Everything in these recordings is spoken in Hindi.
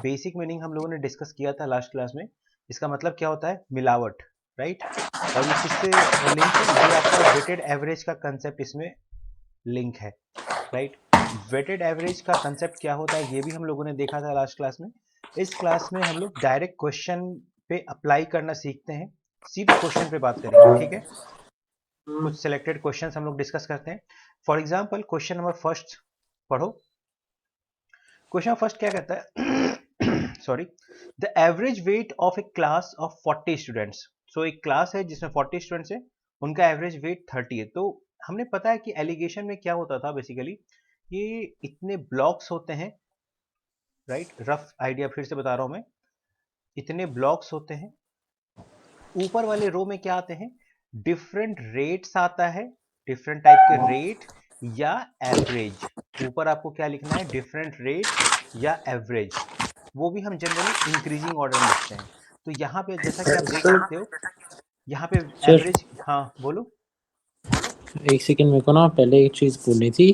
बेसिक मीनिंग हम लोगों ने डिस्कस किया था लास्ट क्लास में। इसका मतलब क्या होता है? मिलावट, राइट। और ये किससे लिंक है? ये आपका वेटेड एवरेज का कंसेप्ट इसमें लिंक है, राइट। वेटेड एवरेज का कंसेप्ट क्या होता है ये भी हम लोगों ने देखा था लास्ट क्लास में। इस क्लास में हम लोग डायरेक्ट क्वेश्चन पे अप्लाई करना सीखते हैं, सीधे क्वेश्चन पे बात करेंगे, ठीक है। कुछ सिलेक्टेड क्वेश्चंस हम लोग डिस्कस करते हैं। For example question number first पढ़ो। क्वेश्चन फर्स्ट क्या कहता है? Sorry, the average weight of a class of 40 students. So एक क्लास है जिसमें 40 स्टूडेंट्स है, उनका एवरेज वेट 30 है। तो हमने पता है कि एलिगेशन में क्या होता था बेसिकली, ये इतने ब्लॉक्स होते हैं, राइट। रफ आइडिया फिर से बता रहा हूं मैं, इतने ब्लॉक्स होते हैं। ऊपर वाले रो में क्या आते हैं? डिफरेंट रेट्स आता है, डिफरेंट टाइप के रेट या एवरेज। ऊपर आपको क्या लिखना है? डिफरेंट रेट या एवरेज। वो भी हम जनरली इंक्रीजिंग ऑर्डर में लिखते हैं। तो यहाँ पे जैसा कि आप देख सर सकते हो, यहाँ पे सर एवरेज, हाँ बोलो। एक सेकंड, मेरे को ना पहले एक चीज़ बोलनी थी।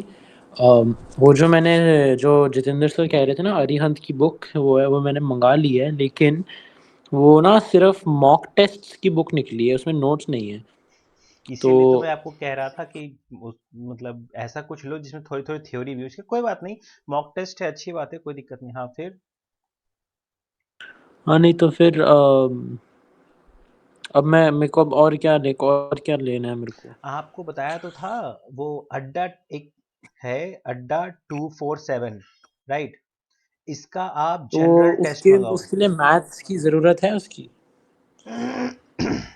वो जो मैंने जो जितेंद्र सर कह रहे थे ना, अरिहंत की बुक वो है, वो मैंने मंगा ली है, लेकिन वो ना सिर्फ मॉक टेस्ट की बुक निकली है, उसमें नोट्स नहीं है। तो इसीलिए तो मैं आपको कह रहा था कि मतलब ऐसा कुछ लो जिसमें थोड़ी थोड़ी थ्योरी भी हो। उसकी कोई बात नहीं, मॉक टेस्ट है, अच्छी बात है, कोई दिक्कत नहीं। हाँ फिर हाँ, नहीं तो फिर अब मैं मेरे को अब और क्या लेना है मेरे को। आपको बताया तो था, वो अड्डा एक है, अड्डा 247, राइट। इसका आप तो जनरल टेस्ट उसके मंगाओ। उसके लिए मैथ्स की ज़रूरत है उसकी।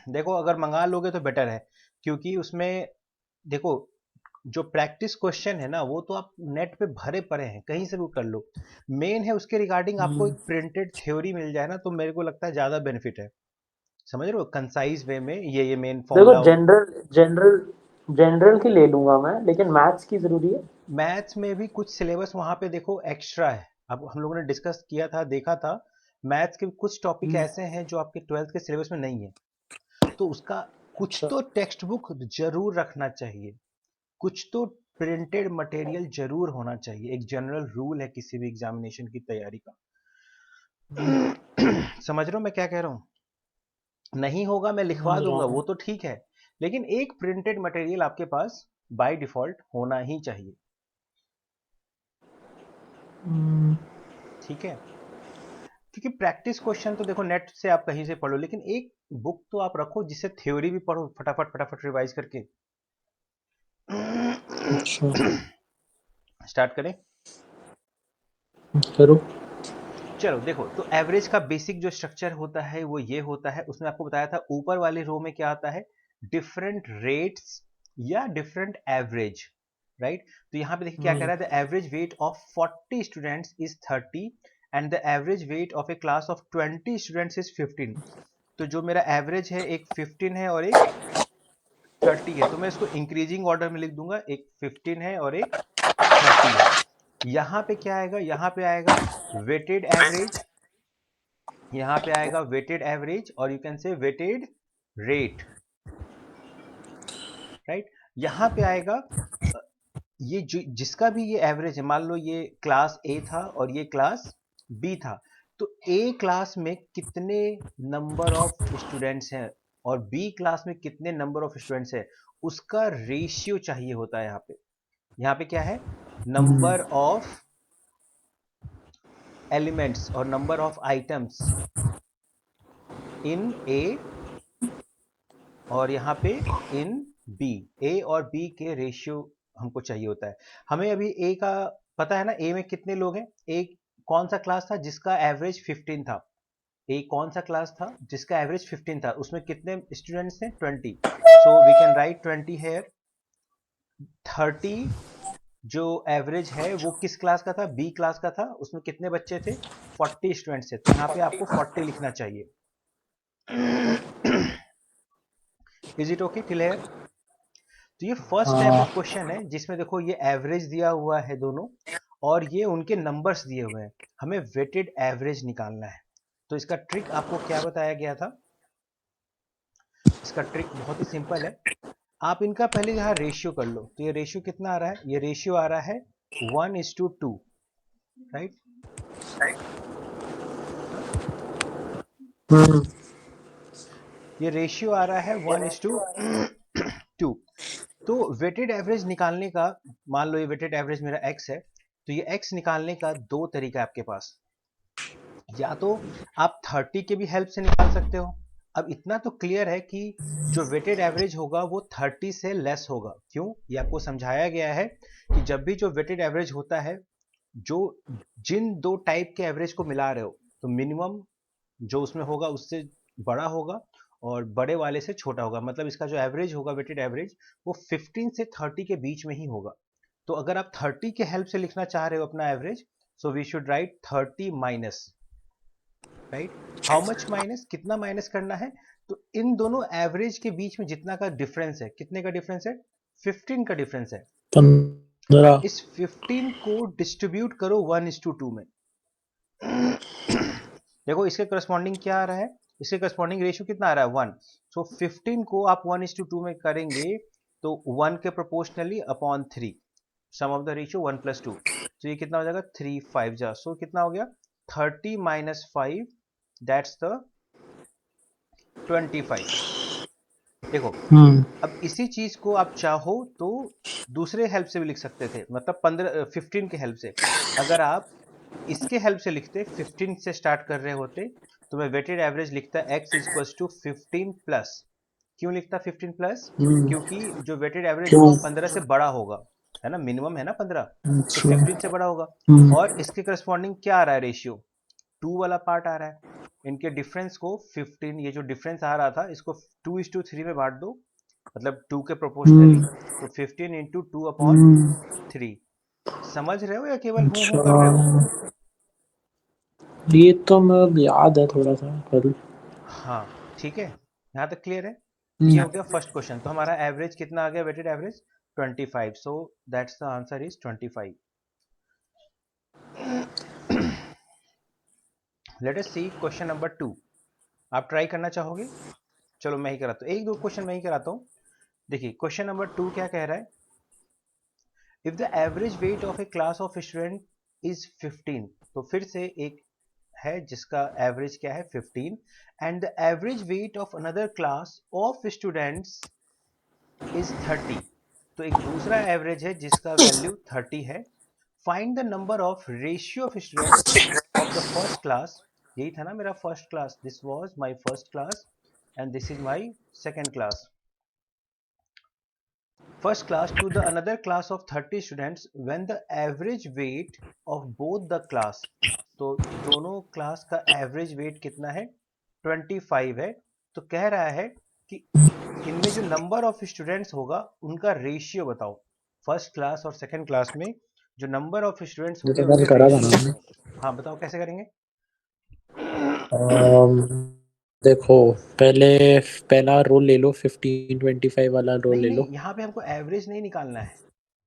देखो अगर मंगा लोगे तो बेटर है, क्योंकि उसमें देखो जो प्रैक्टिस क्वेश्चन है ना, वो तो आप नेट पे भरे पड़े हैं, कहीं से भी कर लो। मेन है उसके रिगार्डिंग आपको एक प्रिंटेड थ्योरी मिल जाए ना, तो मेरे को लगता है ज्यादा बेनिफिट है। समझ रहे हो? कंसाइज वे में ये मेन देखो, फॉर्मूला हो। जनरल की ले लूंगा मैं, लेकिन मैथ्स की ज़रूरी है। मैथ्स में भी कुछ सिलेबस वहां पे देखो एक्स्ट्रा है। अब हम लोगों ने डिस्कस किया था, देखा था, मैथ्स के कुछ टॉपिक ऐसे हैं जो आपके 12th के सिलेबस में नहीं है। तो उसका कुछ अच्छा। तो टेक्स्ट बुक जरूर रखना चाहिए, कुछ तो प्रिंटेड मटेरियल जरूर होना चाहिए। एक जनरल रूल है किसी भी एग्जामिनेशन की तैयारी का। समझ रहे हो मैं क्या कह रहा हूँ? नहीं होगा मैं लिखवा समझ रहा दूंगा, वो हूँ। तो ठीक है, लेकिन एक प्रिंटेड मटेरियल आपके पास बाय डिफॉल्ट होना ही चाहिए, हम्म, ठीक है। क्योंकि प्रैक्टिस क्वेश्चन तो देखो नेट से आप कहीं से पढ़ो, लेकिन एक बुक तो आप रखो जिससे थ्योरी भी पढ़ो फटाफट फटाफट रिवाइज करके। अच्छा, स्टार्ट करें? करो। चलो देखो, तो एवरेज का बेसिक जो स्ट्रक्चर होता है वो ये होता है। उसमें आपको बताया था ऊपर वाले रो में क्या आता है? डिफरेंट रेट्स या डिफरेंट एवरेज, राइट। तो यहाँ पे देखिए क्या कह रहा है? The average weight of 40 students is 30 and the average weight of a class of 20 students is 15। तो जो मेरा एवरेज है, एक 15 है और एक 30 है, तो मैं इसको इंक्रीजिंग ऑर्डर में लिख दूंगा, एक 15 है और एक 30 है। यहाँ पे क्या आएगा? यहाँ पे आएगा वेटेड एवरेज, यहाँ पे आएगा वेटेड एवरेज, और you can say weighted rate, right. यहाँ पे आएगा ये जिसका भी ये एवरेज है, मान लो ये क्लास ए था और ये क्लास बी था, तो ए क्लास में कितने नंबर ऑफ स्टूडेंट्स हैं और बी क्लास में कितने नंबर ऑफ स्टूडेंट्स हैं, उसका रेशियो चाहिए होता है। यहाँ पे, यहाँ पे क्या है? नंबर ऑफ एलिमेंट्स और नंबर ऑफ आइटम्स इन ए, और यहाँ पे इन बी। ए और बी के रेशियो हमको चाहिए होता है। हमें अभी ए का पता है ना, ए में कितने लोग हैं। ए कौन सा क्लास था जिसका एवरेज 15 था? ए कौन सा क्लास था जिसका एवरेज 15 था? उसमें कितने स्टूडेंट्स थे? 20। So we can write 20 here. 30 जो एवरेज है वो किस क्लास का था? बी क्लास का था। उसमें कितने बच्चे थे? 40 स्टूडेंट्स थे, तो यहाँ पे आपको 40 लिखना चाहिए। Is it okay, clear? तो ये फर्स्ट टाइप ऑफ हाँ। क्वेश्चन है जिसमें देखो ये एवरेज दिया हुआ है दोनों, और ये उनके नंबर्स दिए हुए हैं, हमें वेटेड एवरेज निकालना है। तो इसका ट्रिक आपको क्या बताया गया था? इसका ट्रिक बहुत ही सिंपल है। आप इनका पहले यहाँ रेशियो कर लो। तो ये रेशियो कितना आ रहा है? ये रेशियो आ रहा है 1:2, राइट। ये रेशियो आ रहा है 1:2। तो वेटेड एवरेज निकालने का, मान लो ये वेटेड एवरेज मेरा x है, तो ये x निकालने का दो तरीका है आपके पास। या तो आप 30 के भी हेल्प से निकाल सकते हो। अब इतना तो क्लियर है कि जो वेटेड एवरेज होगा वो 30 से लेस होगा। क्यों? ये आपको समझाया गया है कि जब भी जो वेटेड एवरेज होता है, जो जिन दो टाइप के एवरेज को मिला रहे हो, तो मिनिमम जो उसमें होगा उससे बड़ा होगा और बड़े वाले से छोटा होगा। मतलब इसका जो एवरेज होगा, वेटेड एवरेज, वो 15 से 30 के बीच में ही होगा। तो अगर आप 30 के हेल्प से लिखना चाह रहे हो अपना average, so we should write 30 minus, right? How much minus, कितना माइनस करना है? तो इन दोनों एवरेज के बीच में जितना का डिफरेंस है, कितने का डिफरेंस है? 15 का डिफरेंस है। 15। अब इस 15 को डिस्ट्रीब्यूट करो 1:2 में। देखो इसके करस्पॉन्डिंग क्या आ रहा है, इसके करस्पॉन्डिंग रेशियो कितना आ रहा है? 1। सो 15 को आप 1:2 में करेंगे तो 1 के proportionally upon 3, sum of the ratio 1+2। तो ये कितना हो जाएगा? 3 5 जा, सो कितना हो गया? 30 माइनस 5, दैट्स द 25। देखो, अब इसी चीज को आप चाहो तो दूसरे हेल्प से भी लिख सकते थे, मतलब 15 के हेल्प से। अगर आप इसके हेल्प से लिखते, 15 से स्टार्ट कर रहे होते, तो मैं वेटेड एवरेज लिखता x is equal to 15 plus. क्यों लिखता 15 प्लस? क्योंकि जो वेटेड एवरेज क्यों? होगा 15 से बड़ा होगा, है ना, मिनिमम है ना 15, तो अच्छा। 15 से बड़ा होगा। और इसके करस्पॉन्डिंग क्या आ रहा है रेशियो? 2 वाला पार्ट आ रहा है। इनके डिफरेंस को 15, ये जो डिफरेंस आ रहा था इसको 2:3 में बांट दो, मतलब 2 के प्रोपोर्शनली। तो 15 इंटू 2 अपॉन 3। समझ रहे हो या केवल हूं अच्छा, कर रहे हो? ये तो मतलब याद है थोड़ा सा कल। हाँ, ठीक है, यहाँ तक क्लियर है। तो ये हो गया फर्स्ट क्वेश्चन। तो हमारा एवरेज कितना आ गया, weighted average? 25। So that's the answer is 25। Let us see question number 2। आप ट्राई करना चाहोगे? चलो मैं ही कराता हूँ, एक दो क्वेश्चन मैं ही कराता हूँ। देखिए क्वेश्चन नंबर 2 क्या कह रहा है? If the average weight of a class of student is 15, तो फिर से एक है जिसका एवरेज क्या है? 15। And the average weight of another class of students is 30। तो एक दूसरा एवरेज है जिसका वैल्यू 30 है। Find the number of ratio of students of the first class. यही था ना मेरा first class, this was my first class and this is my second class. First class to the another class of 30 students when the average weight of both the class। तो दोनों क्लास का एवरेज वेट कितना है? 25 है। तो कह रहा है कि इनमें जो नंबर ऑफ स्टूडेंट्स होगा उनका रेशियो बताओ। फर्स्ट क्लास और सेकंड क्लास में जो नंबर ऑफ स्टूडेंट्स ये होंगे तो कल उनके करा था ना रेशियो। हमने। हाँ बताओ कैसे करेंगे? अम, देखो, पहले पहला रोल ले लो, 15-25 वाला रोल नहीं ले लो। नहीं, यहाँ पे हमको एवरेज नहीं निकालना है।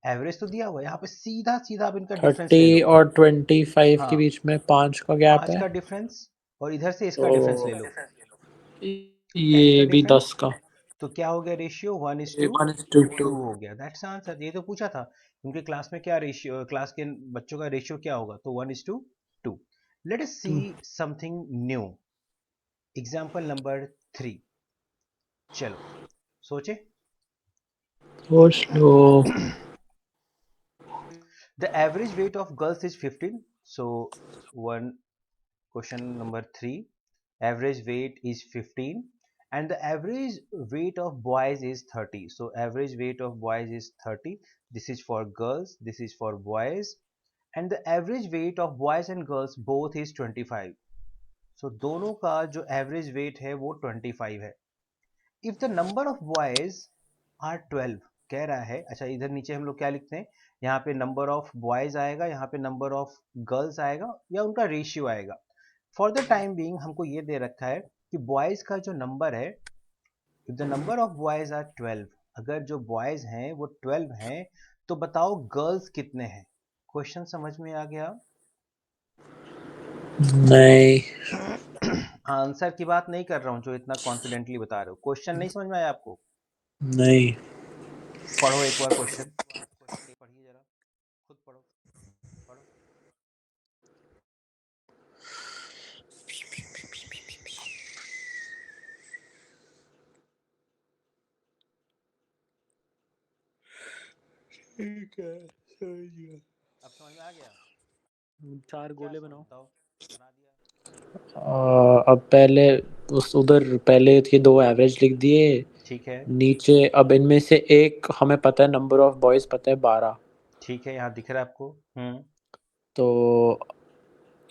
एवरेज तो दिया हुआ है, यहाँ पे सीधा सीधा आप इनका डिफरेंस ले 30 लो। और 25 के हाँ, बीच में 5 का गैप 5 है। का डिफरेंस और इधर से इसका डिफरेंस तो ले लो, 10 का ये भी डिफरेंस। 10 का। तो क्या हो गया रेशियो? 1:2 1:2। हो गया। That's answer. ये तो पूछा था उनके क्लास में क्या रेशियो, क्लास के बच्चों का रेशियो क्या होगा, तो 1:2। Let us see something new. Example number 3। चलो सोचे। सोच लो। The average weight of girls is 15। So one question number 3, average weight is 15 and the average weight of boys is 30. So average weight of boys is 30. This is for girls, this is for boys, and the average weight of boys and girls both is 25. So दोनों का जो average weight है वो 25 है। If the number of boys are 12, कह रहा है, अच्छा इधर नीचे हम लोग क्या लिखते हैं, यहाँ पे नंबर ऑफ बॉयज आएगा, यहाँ पे नंबर ऑफ गर्ल्स आएगा, या उनका रेशियो आएगा। फॉर द टाइम बीइंग हमको ये दे रखा है कि बॉयज का जो नंबर है, if the number of boys are 12, अगर जो बॉयज हैं वो 12 हैं, तो बताओ गर्ल्स कितने हैं? क्वेश्चन समझ में आ गया? नहीं। आंसर की बात नहीं कर रहा हूं जो इतना कॉन्फिडेंटली बता रहे हो। क्वेश्चन नहीं समझ में आया आपको? नहीं। पढ़ो एक बार क्वेश्चन, पढ़िए जरा, खुद पढ़ो, पढ़ो। ठीक है, समझ गया। अब समझ में आ गया? 4 क्या गोले समझ बनाओ। बताओ, बना दिया। अब पहले उस उधर पहले थे 2 एवरेज लिख दिए। ठीक है, नीचे अब इनमें से एक हमें पता है, नंबर ऑफ बॉयज़ पता है 12। ठीक है, यहाँ दिख रहा है आपको। तो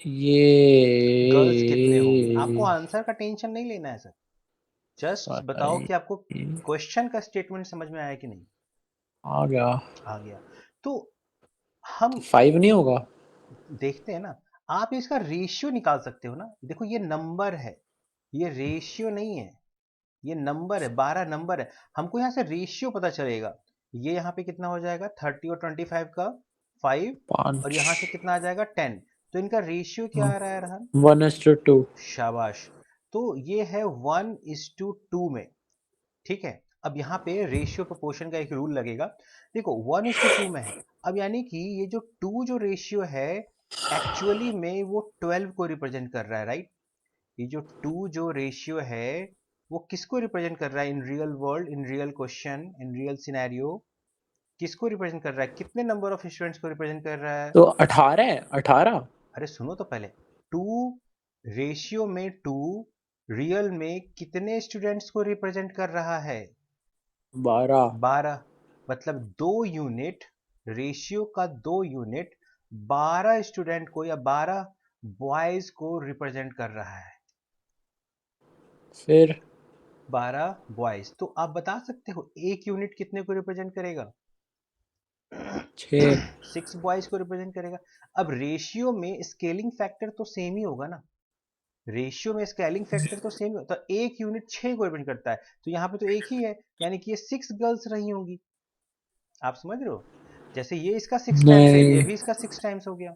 गर्ल्स कितने होंगे? आपको ये आंसर का टेंशन नहीं लेना है सर, जस्ट बताओ सारे कि आपको क्वेश्चन का स्टेटमेंट समझ में आया कि नहीं। आ गया। आ गया। तो हम 5 नहीं होगा? देखते हैं ना, आप इसका रेशियो निकाल सकते हो ना। देखो ये नंबर है, ये रेशियो नहीं है, ये नंबर है, 12 नंबर है। हमको यहाँ से रेशियो पता चलेगा। ये यहाँ पे कितना हो जाएगा, 30 और 25 का 5, और 5। यहाँ से कितना आ जाएगा, 10। तो इनका रेशियो क्या आ रहा है रहन? 1:2। शाबाश। तो ये है 1:2 में। ठीक है। अब यहाँ पे रेशियो प्रोपोर्शन का एक रूल लगेगा। देखो 1:2 में है, अब यानी कि ये जो 2 जो रेशियो है, एक्चुअली में वो 12 को रिप्रेजेंट कर रहा है, राइट? ये जो 2 जो रेशियो है, वो किसको रिप्रेजेंट कर रहा है in real world, in real question, in real scenario? किसको रिप्रेजेंट कर रहा है, कितने नंबर ऑफ स्टूडेंट्स को रिप्रेजेंट कर रहा है? तो 18 है, 18। अरे सुनो तो पहले, 2 रेशियो में 2 रियल में कितने स्टूडेंट्स को रिप्रेजेंट कर रहा है? 12। 12। मतलब 2 यूनिट, रेशियो का 2 यूनिट 12 स्टूडेंट को या 12 बॉयज को रिप्रेजेंट कर रहा है। फिर 12 बॉयज। तो आप बता सकते हो एक यूनिट कितने को रिप्रेजेंट करेगा? 6। 6 बॉयज को रिप्रेजेंट करेगा। अब रेशियो में स्केलिंग फैक्टर तो सेम ही होगा ना, रेशियो में स्केलिंग फैक्टर तो सेम ही, तो एक यूनिट 6 को रिप्रेजेंट करता है, तो यहाँ पे तो एक ही है, यानी कि ये 6 गर्ल्स रही होंगी। आप समझ रहे हो? जैसे ये इसका 6 टाइम्स है, ये नहीं। भी इसका 6 टाइम्स हो गया।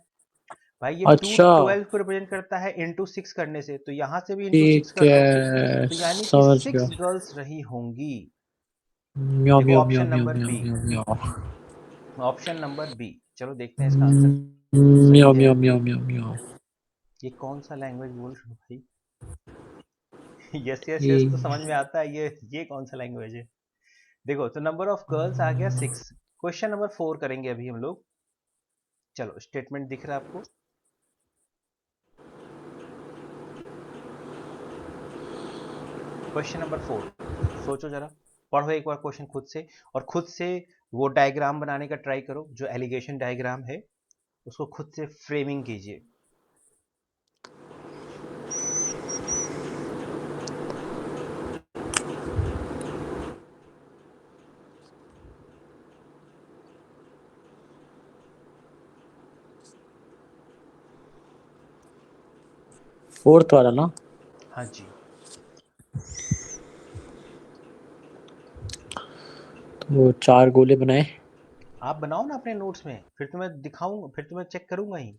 भाई ये 2 अच्छा, 12 को रिप्रेजेंट करता है इंटू 6 करने से, तो यहाँ से भी इंटू 6 ठीक कर दो, है, तो यानी कि समझ गया। 6 गर्ल्स रही होंगी। म्याऊं देखो म्याऊं ऑप्शन म्याऊं म्याऊं नंबर बी, म्याऊं म्याऊं। Option number B. चलो देखते हैं इसका आंसर सही म्याऊं है। म्याऊं म्याऊं म्याऊं म्याऊं। ये कौन सा लैंग्वेज बोल रहे हो भाई? यस यस ये यस तो समझ में आता है, ये कौन सा लैंग्वेज है? देखो तो नंबर ऑफ गर्ल्स आ गया 6। क्वेश्चन नंबर 4 करेंगे अभी हम लोग। चलो स्टेटमेंट दिख रहा है आपको? क्वेश्चन नंबर 4, सोचो जरा, पढ़ो एक बार क्वेश्चन खुद से, और खुद से वो डायग्राम बनाने का ट्राई करो, जो एलिगेशन डायग्राम है उसको खुद से फ्रेमिंग कीजिए। फोर्थ वाला ना? हाँ जी। तो 4 गोले बनाए। आप बनाओ ना अपने नोट्स में, फिर तुम्हें दिखाऊंगा, फिर तुम्हें चेक करूंगा ही।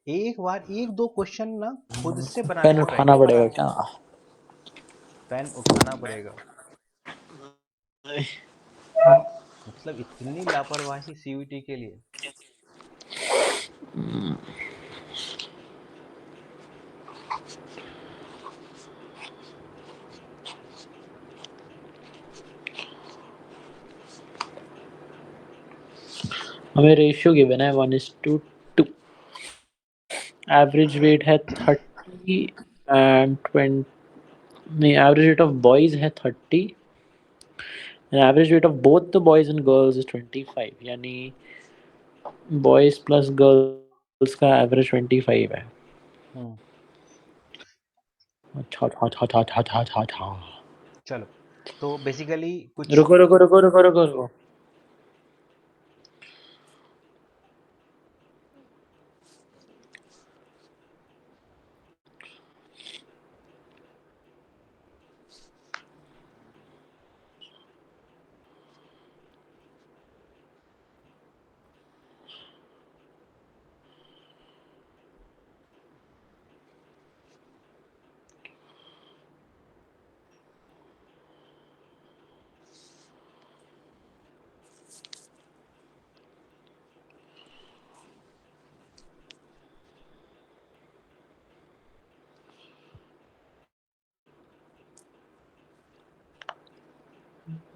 एक बार एक दो क्वेश्चन ना खुद से बनाने पेन का ट्राई उठाना करो। पड़ेगा क्या? पेन उठाना पड़ेगा? मतलब इतनी लापरवाही सीयूईटी के लिए? हमें रेशियो गिवन है 1:2। एवरेज वेट है 30 एंड 20। नहीं, एवरेज वेट ऑफ बॉयज है 30 and average weight of both the boys and girls is 25, यानी बॉयज प्लस गर्ल्स का एवरेज 25 है। हम्म। अच्छा अच्छा अच्छा अच्छा अच्छा अच्छा अच्छा। चलो तो बेसिकली कुछ, रुको रुको रुको रुको रुको रुको।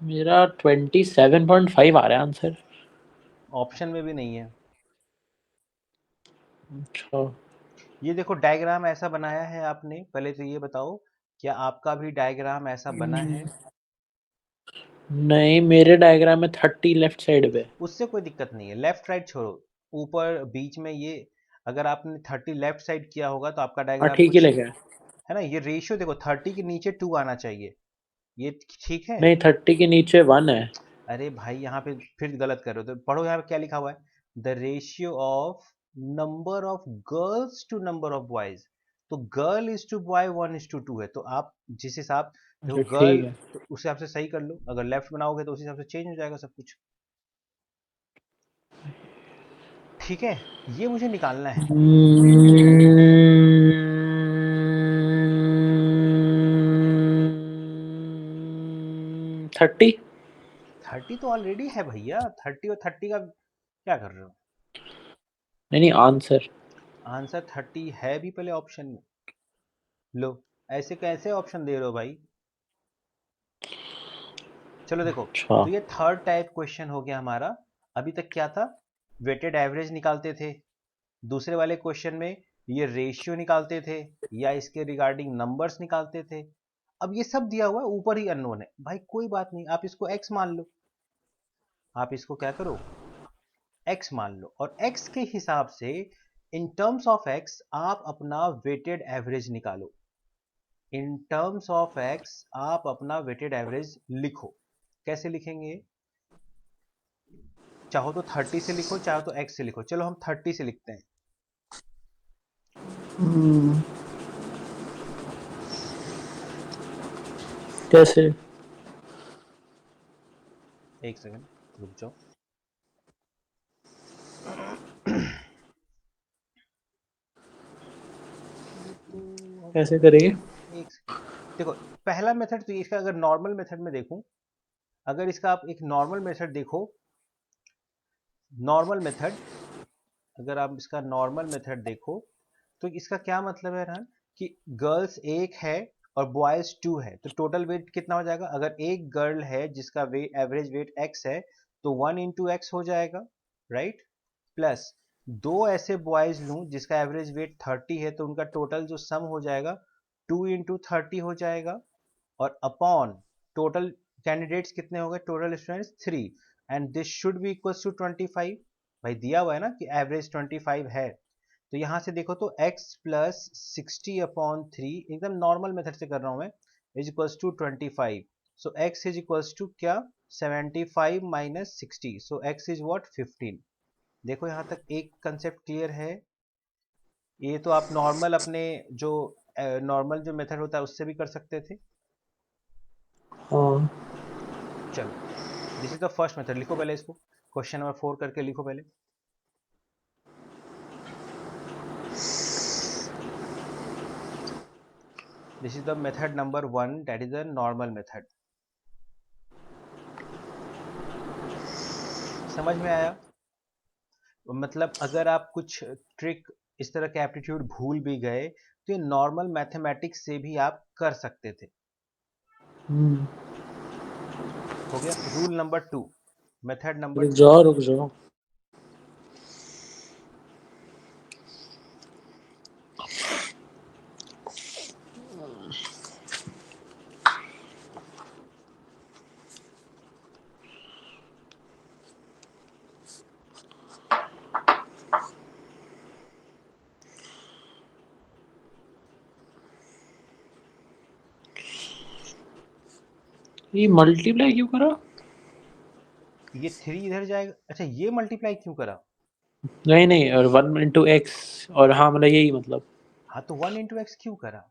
मेरा 27.5 आ रहा है आंसर। ऑप्शन में भी नहीं है। अच्छा। ये देखो डायग्राम ऐसा बनाया है आपने, पहले तो ये बताओ क्या आपका भी डायग्राम ऐसा बना है? नहीं, मेरे डायग्राम में 30 लेफ्ट साइड पे। उससे कोई दिक्कत नहीं है, लेफ्ट राइट छोड़ो, ऊपर बीच में ये अगर आपने 30 लेफ्ट साइड किया होगा तो आपका हाँ, डायग्राम ठीक ही कुछ लिखा है। है ना। ये रेशियो देखो 30 के नीचे 2 आना चाहिए, ये ठीक है। नहीं, 30 के नीचे 1 है। अरे भाई यहाँ पे फिर गलत कर रहे हो, तो पढ़ो यहाँ पे क्या लिखा हुआ है, the ratio of number of girls to number of boys. तो गर्ल इज टू बॉय 1:2 है, तो आप जिस हिसाब देखो अच्छा, ठीक गर्ल, है। तो उस हिसाब से सही कर लो, अगर लेफ्ट बनाओगे तो उस हिसाब से चेंज हो जाएगा सब कुछ। ठीक है, ये मुझे निकालना है। 30। 30 तो ऑलरेडी है भैया, 30 और 30 का क्या कर रहे हो? नहीं नहीं, आंसर। आंसर 30 है भी पहले ऑप्शन में। लो, ऐसे कैसे ऑप्शन दे रहे हो भाई? चलो देखो, अच्छा। तो ये थर्ड टाइप क्वेश्चन हो गया हमारा। अभी तक क्या था, वेटेड एवरेज निकालते थे, दूसरे वाले क्वेश्चन में ये रेशियो निकालते थे या इसके रिगार्डिंग नंबर्स निकालते थे। अब ये सब दिया हुआ है, ऊपर ही अननोन है भाई, कोई बात नहीं, आप इसको x मान लो, आप इसको क्या करो, x मान लो, और x के हिसाब से इन टर्म्स ऑफ x आप अपना वेटेड एवरेज निकालो। इन टर्म्स ऑफ x आप अपना वेटेड एवरेज लिखो। कैसे लिखेंगे? चाहो तो 30 से लिखो, चाहो तो x से लिखो, चलो हम 30 से लिखते हैं। हम्म, कैसे? एक सेकंड रुक जाओ। ये तो हम कैसे लोग करेंगे? एक सेकंड, देखो पहला मेथड तो इसका, अगर नॉर्मल मेथड में देखूं, अगर इसका आप एक नॉर्मल मेथड देखो, नॉर्मल मेथड, अगर आप इसका नॉर्मल मेथड देखो तो इसका क्या मतलब है ना, कि गर्ल्स एक है और बॉयज 2 है, तो टोटल वेट कितना हो जाएगा? अगर एक गर्ल है जिसका वेट एवरेज वेट x है, तो 1 into x हो जाएगा, राइट। प्लस दो ऐसे बॉयज लूं जिसका एवरेज वेट 30 है, तो उनका टोटल जो सम हो जाएगा 2 into 30 हो जाएगा, और अपॉन टोटल कैंडिडेट्स कितने हो गए, total students 3, and this should be equals to 25। भाई दिया हुआ है ना कि एवरेज 25 है, तो यहां से देखो तो x प्लस 60/3, एकदम नॉर्मल मेथड से कर रहा हूं मैं, is equals to 25। So x is equals to क्या, 75 minus 60, so x is what, 15। देखो यहां तक एक कंसेप्ट क्लियर है। ये तो आप नॉर्मल अपने जो नॉर्मल जो मेथड होता है उससे भी कर सकते थे। हाँ। चलो, this is the first method, लिखो पहले इसको, क्वेश्चन नंबर 4 करके लिखो पहले। This is the method number 1, that is the normal method. समझ में आया? मतलब अगर आप कुछ ट्रिक इस तरह के एप्टीट्यूड भूल भी गए तो ये नॉर्मल मैथमेटिक्स से भी आप कर सकते थे। हम्म, हो गया रूल नंबर 2, मेथड नंबर रुक 2। जाओ रुक जाओ। ये मल्टीप्लाई क्यों करा? ये 3 इधर जाएगा, अच्छा ये मल्टीप्लाई क्यों करा? नहीं नहीं, और 1 into x, और हाँ मतलब यही मतलब। हाँ तो 1 into x क्यों करा?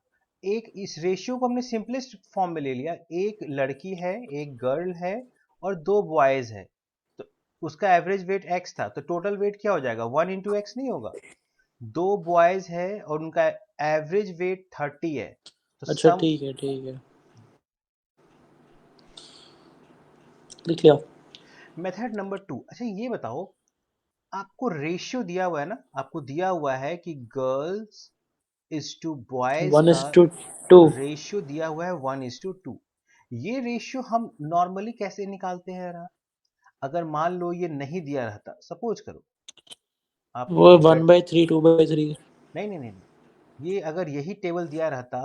एक इस रेशियो को हमने सिंपलेस्ट फॉर्म में ले लिया, एक लड़की है, एक गर्ल है, और दो बॉयज है, तो उसका एवरेज वेट x था, तो टोटल वेट क्या हो जाएगा, 1 into x नहीं होगा। दो बॉयज है और उनका एवरेज वेट 30 है, तो अच्छा, सम। ठीक है ठीक है, लिख लिया। मेथड नंबर 2, अच्छा ये बताओ, आपको रेशियो दिया हुआ है ना, आपको दिया हुआ है कि girls is to boys one का इज टू टू रेशियो दिया हुआ है 1:2। ये रेशियो हम नॉर्मली कैसे निकालते हैं यार? अगर मान लो ये नहीं दिया रहता, सपोज करो वो आपको 1/3 2/3 नहीं नहीं नहीं नहीं, ये अगर यही टेबल दिया रहता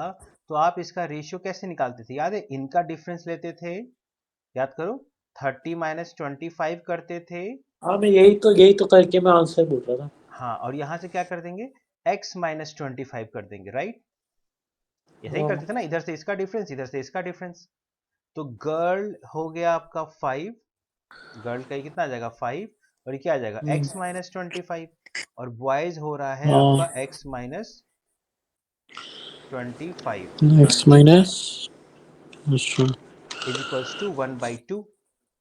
तो आप इसका रेशियो कैसे निकालते थे? याद है, इनका डिफरेंस लेते थे, याद करो, 30 - 25 करते थे। हाँ मैं यही तो करके मैं आंसर बोल रहा था। हाँ, और यहां से क्या कर देंगे, x - 25 कर देंगे, राइट? ऐसा ही करते थे हाँ। ना, इधर से इसका डिफरेंस, इधर से इसका डिफरेंस। तो गर्ल हो गया आपका 5, गर्ल का ये कितना आ जाएगा 5, और ये क्या आ जाएगा x - 25, और बॉयज हो रहा है हाँ आपका x - 25, x माइनस अच्छा। Is equals to 1/2।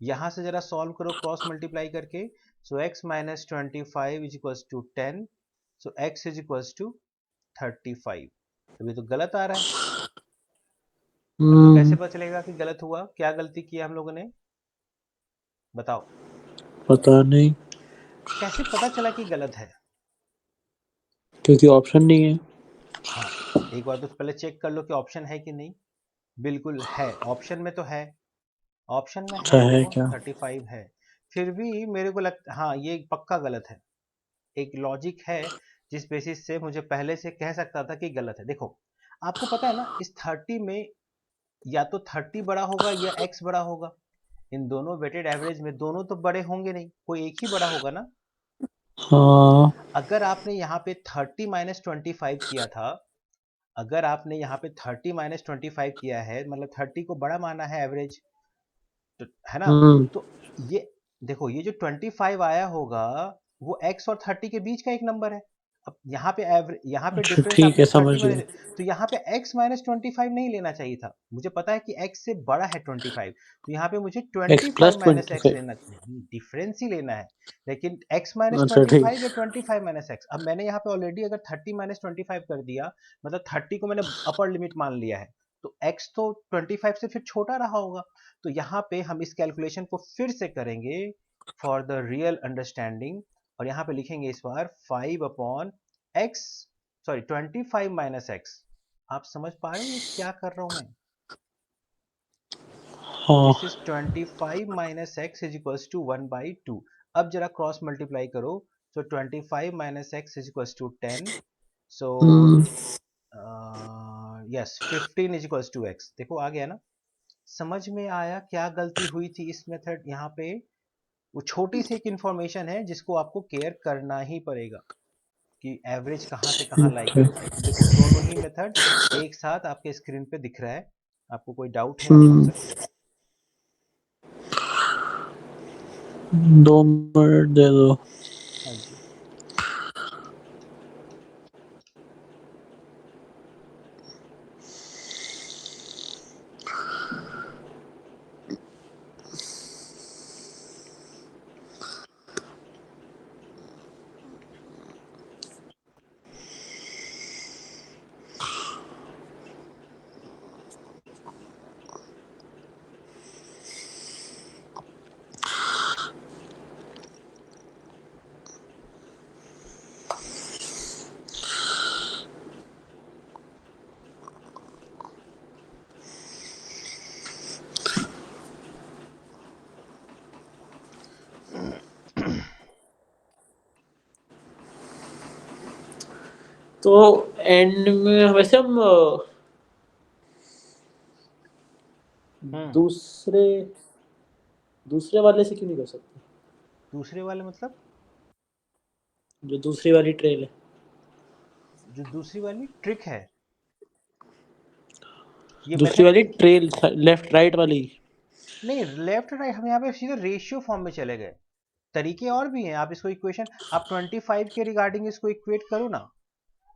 यहां से जरा सॉल्व करो क्रॉस मल्टीप्लाई करके। So x - 25 is equals to 10, so x is equals to 35। अभी तो गलत आ रहा है। अब तो कैसे हम्म। पता चलेगा कि गलत हुआ? क्या गलती किया हम लोगों ने, बताओ? पता नहीं, कैसे पता चला कि गलत है? क्योंकि ऑप्शन नहीं है। हाँ, एक बार तो पहले चेक कर लो कि ऑप्शन है कि नहीं। बिल्कुल है, ऑप्शन में तो है, ऑप्शन में अच्छा है, है देखो क्या? 35 है। फिर भी मेरे को लगता, हाँ ये पक्का गलत है। एक लॉजिक है जिस बेसिस से मुझे पहले से कह सकता था कि गलत है। देखो, आपको पता है ना, इस 30 में या तो 30 बड़ा होगा या x बड़ा होगा। इन दोनों वेटेड एवरेज में दोनों तो बड़े होंगे नहीं, कोई एक ही बड़ा होगा ना। हाँ। अगर आपने यहाँ पे 30 - 25 किया था, अगर आपने यहाँ पे 30 - 25 किया है, मतलब 30 को बड़ा माना है एवरेज, तो है ना? हम्म। तो ये देखो, ये जो 25 आया होगा, वो x और 30 के बीच का एक नंबर है। अब यहाँ पे एवरेज, यहाँ पे अच्छा डिफरेंस ठीक आपने है, 30 समझ माइनस, गया। तो यहाँ पे x - 25 नहीं लेना चाहिए था। मुझे पता है कि x से बड़ा है 25, तो यहाँ पे मुझे x 25 plus minus twenty x five लेना, डिफरेंस ही लेना है। लेकिन x - अच्छा ट्वेंटी ठीक। फाइव या 25 माइनस एक्स, अब मैंने यहाँ पे ऑलरेडी अगर 30 - 25 कर दिया, मतलब 30 को मैंने अपर लिमिट मान लिया है, तो x तो 25 से फिर छोटा रहा होगा। तो यहाँ पे हम इस कैलकुलेशन को फिर से करेंगे फॉर द रियल अंडरस्टैंडिंग, और यहाँ पे लिखेंगे इस बार 5/x, सॉरी 25 माइनस एक्स। आप समझ पा रहे हो ये क्या कर रहा हूं मैं? हाँ। This is 25 minus X is equals to 1/2। अब जरा क्रॉस मल्टीप्लाई करो। So 25 minus X is equals to 10, so hmm. Yes 15 is equals to X. देखो आ गया ना? समझ में आया क्या गलती हुई थी इस मेथड यहाँ पे? वो छोटी सी एक इंफॉर्मेशन है जिसको आपको केयर करना ही पड़ेगा, कि एवरेज कहाँ से कहाँ लाई ठीक है। करता है। तो देखो, दोनों ही मेथड एक साथ आपके स्क्रीन पे दिख रहा है। आपको कोई डाउट है, आप पूछ हम्म। सकते हो। 2 मिनट दे दो। हाँ जी। तो एंड में वैसे हम हम्म। दूसरे दूसरे वाले से क्यों नहीं कर सकते? दूसरे वाले मतलब? जो दूसरी वाली ट्रेल है। जो दूसरी वाली ट्रिक है, ये दूसरी मेथड। वाली ट्रेल लेफ्ट राइट वाली। नहीं, लेफ्ट राइट, हम यहाँ पे सीधे रेशियो फॉर्म में चले गए। तरीके और भी हैं, आप इसको इक्वेशन, आप 25 के रिगार्डिंग इसको इक्वेट करो ना।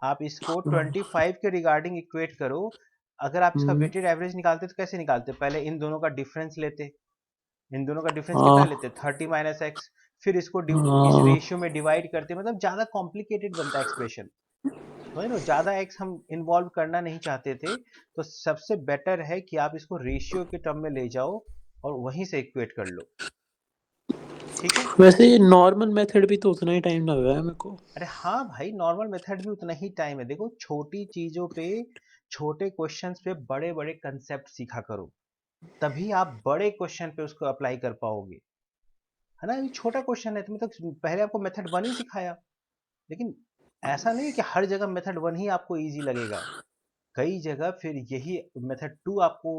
आप इसको 25 के रिगार्डिंग इक्वेट करो। अगर आप इसका हम्म। वेटेड एवरेज निकालते तो कैसे निकालते? पहले इन दोनों का डिफरेंस लेते। इन दोनों का डिफरेंस कितना हाँ। लेते? 30 माइनस एक्स। फिर इसको इस हाँ। रेशियो में डिवाइड करते, मतलब ज्यादा कॉम्प्लिकेटेड बनता है एक्सप्रेशन। समझ लो, ज्यादा एक्स हम इन्वॉल्व करना नहीं चाहते थे। तो सबसे बेटर है कि आप इसको रेशियो के टर्म में ले जाओ और वहीं से इक्वेट कर लो। ठीक है? वैसे ये नॉर्मल मेथड भी तो उतना ही टाइम लग रहा है मेरे को। अरे हाँ भाई, नॉर्मल मेथड भी उतना ही टाइम है। देखो, छोटी चीजों पे, छोटे क्वेश्चंस पे बड़े बड़े कंसेप्ट सीखा करो, तभी आप बड़े क्वेश्चन पे उसको अप्लाई कर पाओगे। है ना, ये छोटा क्वेश्चन है, तो मतलब पहले आपको मेथड वन ही सिखाया, लेकिन ऐसा नहीं है कि हर जगह मेथड वन ही आपको इजी लगेगा, कई जगह फिर यही मेथड टू आपको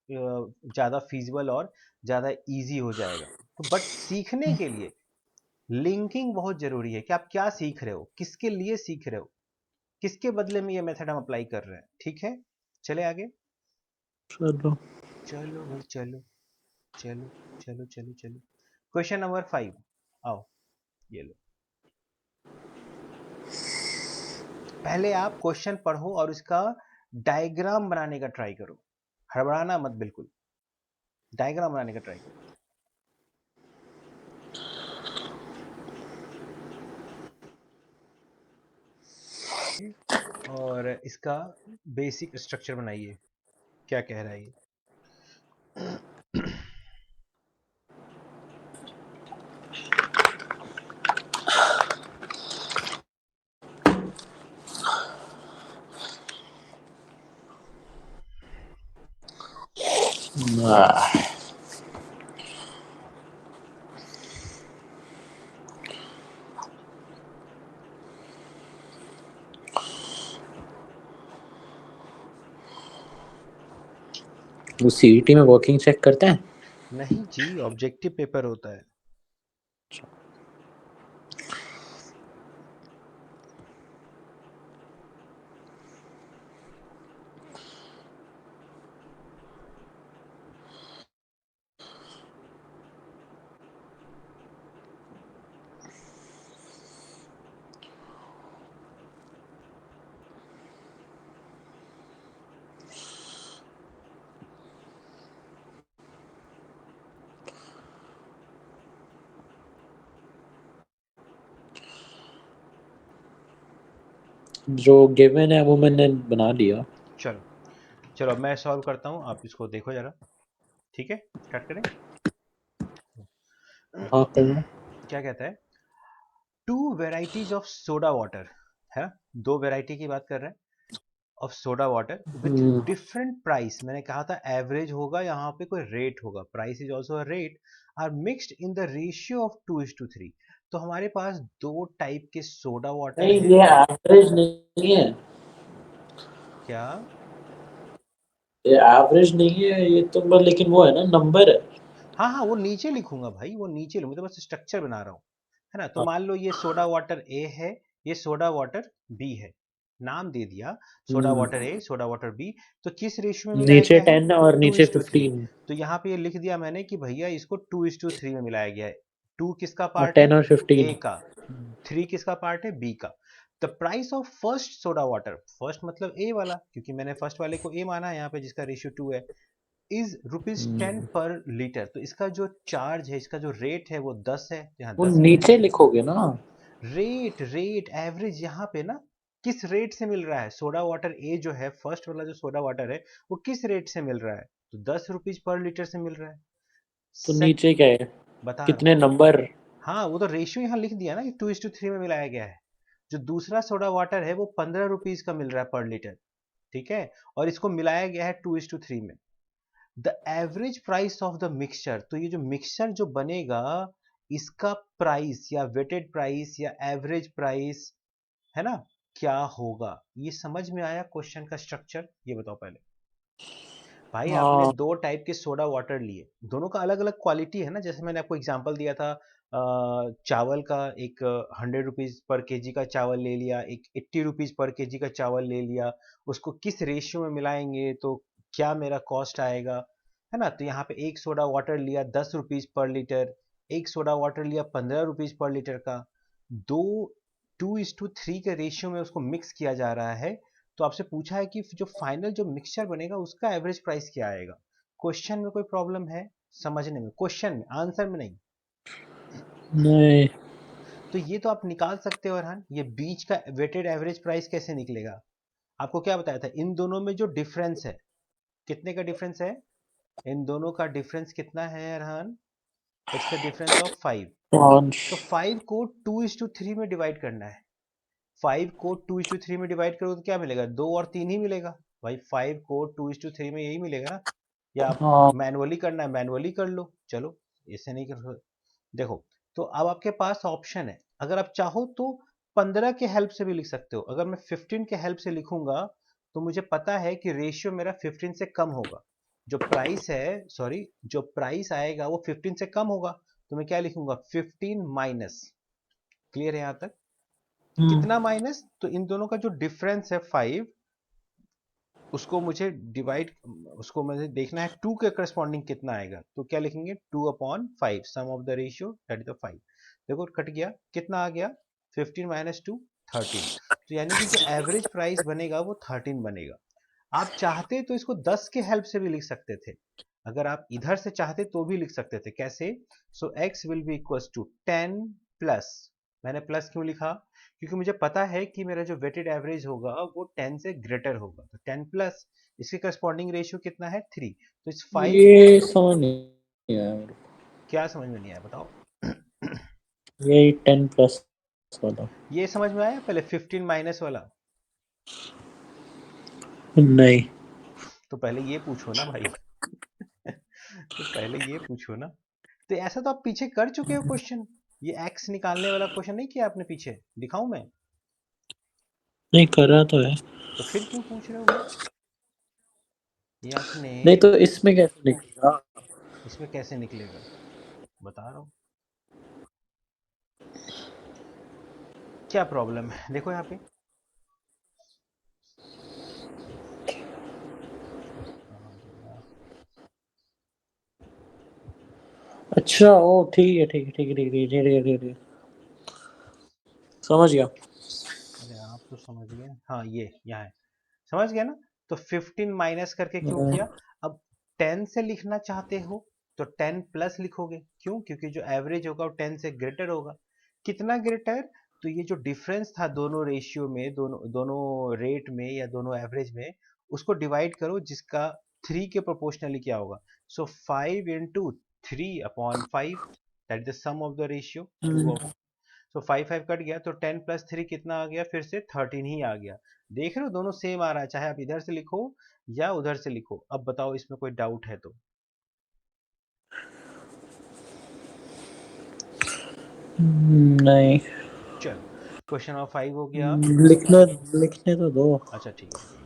ज़्यादा फीजिबल और ज़्यादा इजी हो जाएगा। तो बट सीखने के लिए लिंकिंग बहुत जरूरी है कि आप क्या सीख रहे हो, किसके लिए सीख रहे हो, किसके बदले में ये मेथड हम अप्लाई कर रहे हैं। ठीक है, चले आगे। चलो। चलो भाई चलो, चलो चलो चलो चलो। क्वेश्चन नंबर 5, आओ ये लो। पहले आप क्वेश्चन पढ़ो और उसका डायग्राम बनाने का ट्राई करो, हड़बड़ाना मत बिल्कुल, डायग्राम बनाने का ट्राई करो। और इसका बेसिक स्ट्रक्चर बनाइए, क्या कह रहा है ये। वो सीईटी में वर्किंग चेक करते हैं? नहीं जी, ऑब्जेक्टिव पेपर होता है। जो गिवन है वो मैंने बना लिया। चलो चलो, अब मैं सॉल्व करता हूँ, आप इसको देखो जरा। ठीक है, स्टार्ट करें। हाँ करना। क्या कहता है, to varieties of soda water, है ना, दो वेराइटी की बात कर रहे हैं, of soda water with different price. मैंने कहा था एवरेज होगा, यहाँ पे कोई रेट होगा, price is also rate, are mixed in the ratio of 2:3। तो हमारे पास दो टाइप के सोडा वाटर नहीं, हैं। ये एवरेज नहीं है। क्या? ये एवरेज नहीं है, ये तो बस लेकिन वो है ना, नंबर है। हाँ हाँ, वो नीचे लिखूंगा भाई, वो नीचे मैं तो बस स्ट्रक्चर बना रहा हूँ, है ना। तो हाँ। मान लो ये सोडा वाटर ए है, ये सोडा वाटर बी है, नाम दे दिया सोडा वाटर ए, सोडा वाटर बी। तो किस रेशियो में मिलाया नीचे गया है? 10 और टू नीचे इज टू थ्री 15। तो यहाँ पे ये लिख दिया मैंने कि भैया इसको 2:3 में मिलाया गया है। टू किसका और पार्ट है? 10 और 15। ए का। थ्री किसका पार्ट है? बी का। The price of first soda water, first मतलब ए वाला, क्योंकि मैंने फर्स्ट वाले को ए माना है यहाँ पे, जिसका रेशियो 2 है, इज ₹10 पर लीटर। तो इसका जो चार्ज है, इसका जो रेट है वो 10 है, यहाँ वो 10 लिख नीचे दिया। लिखोगे ना। रेट रेट एवरेज यहाँ पे ना, किस रेट से मिल रहा है सोडा वाटर ए जो है, फर्स्ट वाला जो सोडा वाटर है, वो किस रेट से मिल रहा है? तो ₹10 पर लीटर से मिल रहा है। तो सेक नीचे क्या है? बता रहा हूँ। कितने नंबर? हाँ, वो तो रेशियो यहाँ लिख दिया ना कि 2:3 में मिलाया गया है। जो दूसरा सोडा वाटर है वो ₹15 का मिल रहा है पर लीटर, ठीक है, और इसको मिलाया गया है 2:3 में। The average price of the mixture, तो ये जो मिक्सचर जो बनेगा, इसका प्राइस या वेटेड प्राइस या एवरेज प्राइस, है ना, क्या होगा? ये समझ में आया क्वेश्चन का स्ट्रक्चर? ये बताओ पहले। भाई आपने हाँ। दो टाइप के सोडा वाटर लिए, दोनों का अलग अलग क्वालिटी है ना, जैसे मैंने आपको एग्जांपल दिया था, चावल का, एक 100 रुपीज पर केजी का चावल ले लिया, एक 80 रुपीज पर केजी का चावल ले लिया, उसको किस रेशियो में मिलाएंगे तो क्या मेरा कॉस्ट आएगा, है ना। तो यहाँ पे एक सोडा वाटर लिया 10 रुपीज पर लीटर, एक सोडा वाटर लिया 15 रुपीज पर लीटर का, दो 2:3 के रेशियो में उसको मिक्स किया जा रहा है। तो आपसे पूछा है कि जो फाइनल जो मिक्सचर बनेगा उसका एवरेज प्राइस क्या आएगा। क्वेश्चन में कोई प्रॉब्लम है समझने में? क्वेश्चन में, आंसर में नहीं। नहीं। तो ये तो आप निकाल सकते हो अरहान, ये बीच का वेटेड एवरेज प्राइस कैसे निकलेगा? आपको क्या बताया था, इन दोनों में जो डिफरेंस है, कितने का डिफरेंस है? इन दोनों का डिफरेंस कितना है Arhan? It's the difference of 5। 5। तो 5 को 2:3 में डिवाइड करना है। 5 को 2:3 में डिवाइड करो तो क्या मिलेगा? 2 और 3 ही मिलेगा। भाई 5 को 2:3 में यही मिलेगा ना। या आप हाँ। मैनुअली करना है मैनुअली कर लो, चलो ऐसे नहीं कर सकते। देखो, तो अब आपके पास ऑप्शन है, अगर आप चाहो तो 15 के हेल्प से भी लिख सकते हो। अगर मैं 15 के हेल्प से लिखूंगा तो मुझे पता है कि रेशियो मेरा 15 से कम होगा। जो प्राइस है, सॉरी, जो प्राइस आएगा वो 15 से कम होगा, तो मैं क्या लिखूंगा, 15 माइनस। क्लियर है यहां तक? कितना माइनस? तो इन दोनों का जो डिफरेंस है 5, उसको मुझे डिवाइड, उसको मुझे देखना है 2 के करस्पॉन्डिंग कितना आएगा। तो क्या लिखेंगे, 2/5, sum of the ratio that is the 5। देखो कट गया, कितना आ गया, 15 माइनस 2, 13। तो यानी कि जो एवरेज प्राइस बनेगा वो 13 बनेगा। आप चाहते तो इसको 10 के हेल्प से भी लिख सकते थे। अगर आप इधर से चाहते तो भी लिख सकते थे। कैसे? So x will be equals to 10 plus, मैंने प्लस क्यों लिखा, क्योंकि मुझे पता है कि मेरा जो वेटेड एवरेज होगा वो 10 से ग्रेटर होगा। तो 10 प्लस, इसके करस्पॉन्डिंग रेशियो कितना है, 3। तो इस 5 को, ये समझ नहीं आया मेरे को। क्या समझ में नहीं आया बताओ? ये 10 प्लस वाला ये समझ में आया पहले 15 माइनस वाला? नहीं। तो पहले ये पूछो ना भाई। तो पहले ये पूछो ना। तो ऐसा तो आप पीछे कर चुके हो क्वेश्चन। ये एक्स निकालने वाला क्वेश्चन नहीं किया आपने पीछे, दिखाऊं मैं? नहीं कर रहा तो है। तो फिर क्यों पूछ रहे हो भाई? ये आपने, नहीं तो इसमें कैसे निकलेगा? इसमें कैसे निकलेगा, बता रहा हूँ। क्या प्रॉब्लम है देखो यहाँ पे, कहाँ गया? अच्छा, ओ ठीक है ठीक है ठीक है ठीक है ठीक है ठीक है, समझ गया। अरे आप तो समझ गए। हाँ ये यहाँ है, समझ गया ना? तो 15 माइनस करके क्यों किया? अब 10 से लिखना चाहते हो तो 10 प्लस लिखोगे, क्यों? क्योंकि जो एवरेज होगा वो 10 से ग्रेटर होगा। कितना ग्रेटर? तो ये जो डिफरेंस था दोनों रेशियो में, दोनों दोनों रेट में या दोनों एवरेज में, उसको डिवाइड करो, जिसका 3 के प्रोपोर्शनली क्या होगा। So 5 into 3/5, that is the sum of the ratio 2 of. So 5 cut गया, तो 10 प्लस 3 कितना आ गया, फिर से 13 ही आ गया। देख रहे हो दोनों सेम आ रहा है, चाहे आप इधर से लिखो या उधर से लिखो। अब बताओ इसमें कोई डाउट है तो? नहीं, चलो, क्वेश्चन नंबर 5 हो गया। लिखना लिखने तो दो। अच्छा ठीक है ठीक है।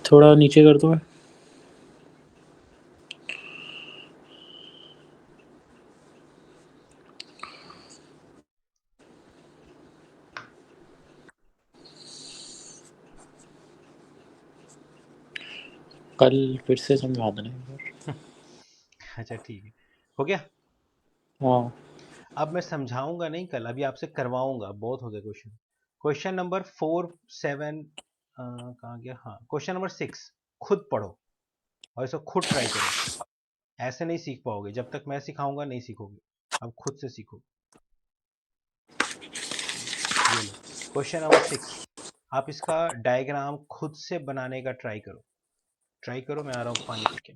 थोड़ा नीचे कर दो। कल फिर से समझा देना एक बार। अच्छा ठीक है, हो गया। हाँ। अब मैं समझाऊंगा नहीं कल, अभी आपसे करवाऊंगा, बहुत हो गए क्वेश्चन। क्वेश्चन नंबर 4, 7 कहाँ गया, हाँ क्वेश्चन नंबर 6, खुद पढ़ो और इसको खुद ट्राई करो। ऐसे नहीं सीख पाओगे, जब तक मैं सिखाऊंगा नहीं सीखोगे। अब खुद से सीखो। ये लो क्वेश्चन नंबर 6, आप इसका डायग्राम खुद से बनाने का ट्राई करो। ट्राई करो, मैं आ रहा हूँ पानी पी के।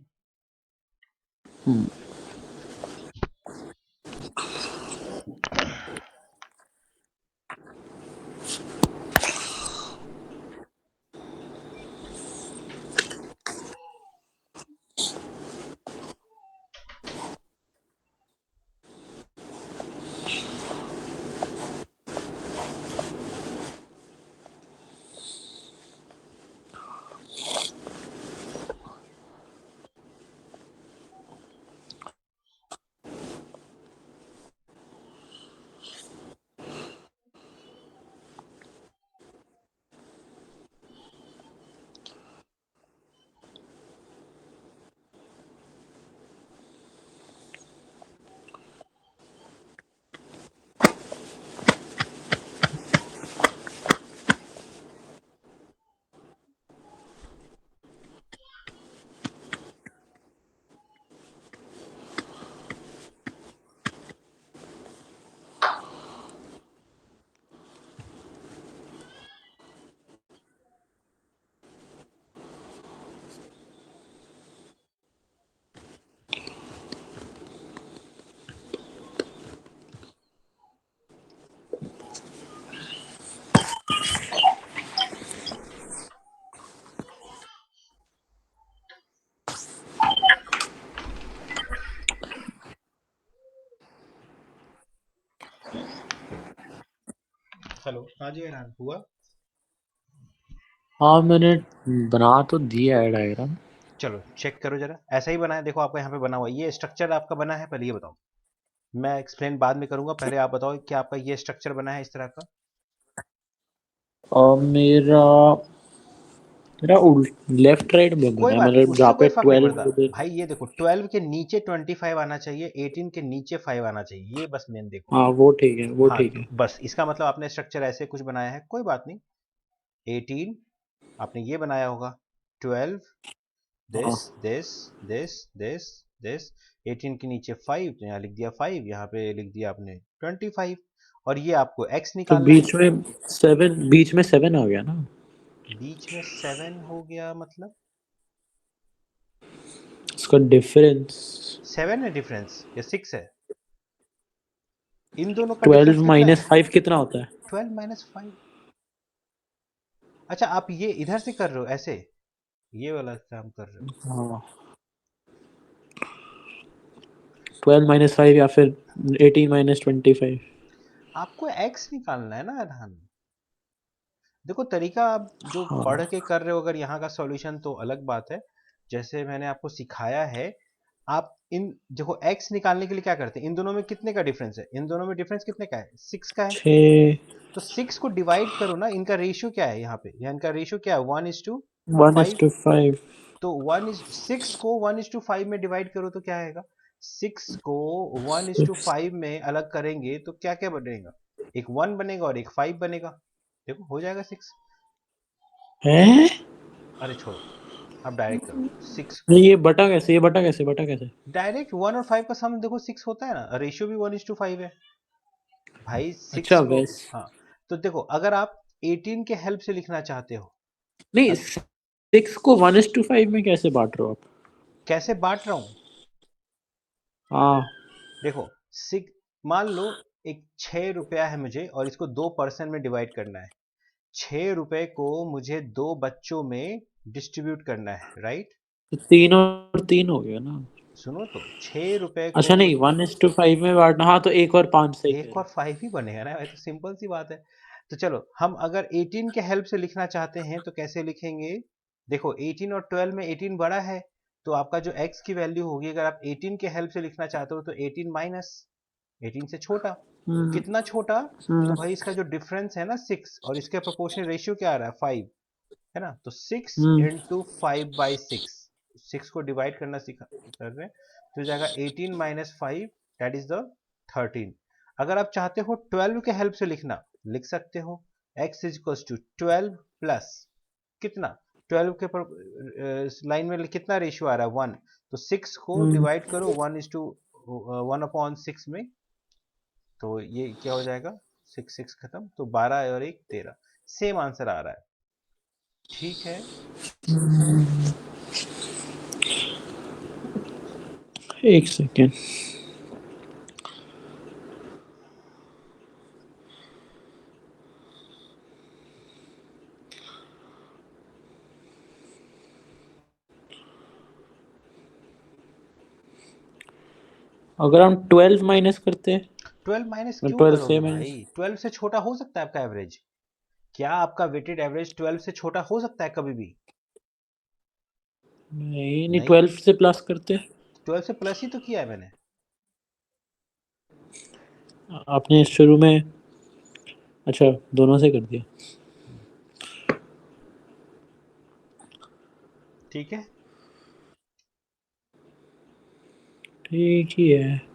हेलो, हाँ जी इरहान, हुआ? हाँ, मैंने बना तो दिया है डायग्राम। चलो चेक करो जरा, ऐसा ही बना है? देखो आपका यहाँ पे बना हुआ है, ये स्ट्रक्चर आपका बना है, पहले ये बताओ। मैं एक्सप्लेन बाद में करूंगा, पहले आप बताओ कि आपका ये स्ट्रक्चर बना है इस तरह का? और मेरा मेरा लेफ्ट राइट में कोई बना है, बात नहीं, मतलब उससे जहाँ कोई पे फर्क नहीं 12 पड़ता। उधर। भाई ये देखो, 12 के नीचे 25 आना चाहिए, 18 के नीचे 5 आना चाहिए, ये बस मेन देखो। हाँ, वो ठीक है, वो हाँ ठीक तो है। बस इसका मतलब आपने स्ट्रक्चर ऐसे कुछ बनाया है, कोई बात नहीं। 18 आपने ये बनाया होगा, 12 हाँ, this this this this this, 18 के नीचे 5 तो यहाँ लिख दिया 5, यहाँ पे लिख दिया आपने 25, और ये आपको x तो निकालना है। बीच में 7 आ गया ना। बीच में 7 हो गया मतलब? इसका डिफरेंस 7 है डिफरेंस या 6 है? इन दोनों का डिफरेंस 12 कितना माइनस है? 5 कितना होता है? 12 माइनस 5। अच्छा, आप ये इधर से कर रहे हो ऐसे, ये वाला काम कर रहे हो? हाँ, 12 माइनस 5 या फिर 18 माइनस 25। आपको x निकालना है ना अरहान। देखो तरीका आप जो पढ़ हाँ, के कर रहे हो, अगर यहाँ का सॉल्यूशन तो अलग बात है। जैसे मैंने आपको सिखाया है, आप इन देखो x निकालने के लिए क्या करते हैं, इन दोनों में कितने का डिफरेंस है? इन दोनों में डिफरेंस कितने का है? 6 का है। 6। तो 6 को डिवाइड करो ना, इनका रेशियो क्या है यहाँ पे, यहाँ इनका रेशियो क्या है? 1:5। 1:5। तो 6 को 1:5 में डिवाइड करो तो क्या आएगा? 6 को 1:5 में अलग करेंगे तो क्या क्या बनेगा? एक 1 बनेगा और एक 5 बनेगा। देखो हो जाएगा 6। है? अरे छोड़ो, आप डायरेक्ट करो। 6 बटा कैसे? डायरेक्ट 1 और 5 का सम देखो 6 होता है ना, रेशियो भी 1:5 है। भाई अच्छा 6 को, वैस हाँ, तो देखो अगर आप 18 के हेल्प से लिखना चाहते हो, नहीं, अग, 6 को 1:5 में कैसे बांट रहे हो आप? कैसे बांट रहा हूं? हाँ। देखो, सिक मान लो एक 6 रुपया है मुझे, और इसको 2% में डिवाइड करना है। 6 रुपए को मुझे 2 बच्चों में डिस्ट्रीब्यूट करना है, राइट? तो 3 और 3 हो गया ना। सुनो तो, 6 रुपए को अच्छा नहीं, 1:5 में बांटना, हाँ तो 1 और 5 सही कह एक रहे और हो। 5 ही बनेगा ना, ये तो सिंपल सी बात है। तो चलो हम अगर 18 के हेल्प से लिखना चाहते हैं तो कैसे लिखेंगे? देखो 18 और 12 में 18 बड़ा है, तो आपका जो x की वैल्यू होगी, अगर आप 18 के हेल्प से लिखना चाहते हो तो 18 माइनस 18 से छोटा। तो हम्म। कितना छोटा? तो हम्म। भाई इसका जो डिफरेंस है ना 6, और इसके प्रोपोर्शनल रेशियो क्या आ रहा है? 5, है ना? तो 6 हम्म। इंटू 5/6, 6 को डिवाइड करना सीखा कर रहे हैं, तो हो जाएगा 18 माइनस 5, दैट इज द 13। अगर आप चाहते हो 12 के हेल्प से लिखना, लिख सकते हो x is equal to 12 plus कितना, 12 के लाइन में कितना रेशियो आ रहा है? 1। तो 6 को हम्म। डिवाइड करो 1:6 में, तो ये क्या हो जाएगा? 6 6 खत्म, तो 12 और 1 13, सेम आंसर आ रहा है। ठीक है। एक सेकेंड। अगर हम 12 माइनस करते हैं, 12 माइनस मैं क्यों 12 से करोगे माइनस। भाई? 12 से छोटा हो सकता है आपका एवरेज? क्या आपका वेटेड एवरेज 12 से छोटा हो सकता है कभी भी? नहीं नहीं, नहीं। 12 से प्लस करते हैं। 12 से प्लस ही तो किया है मैंने। आपने शुरू में, अच्छा, दोनों से कर दिया। ठीक है। ठीक ही है।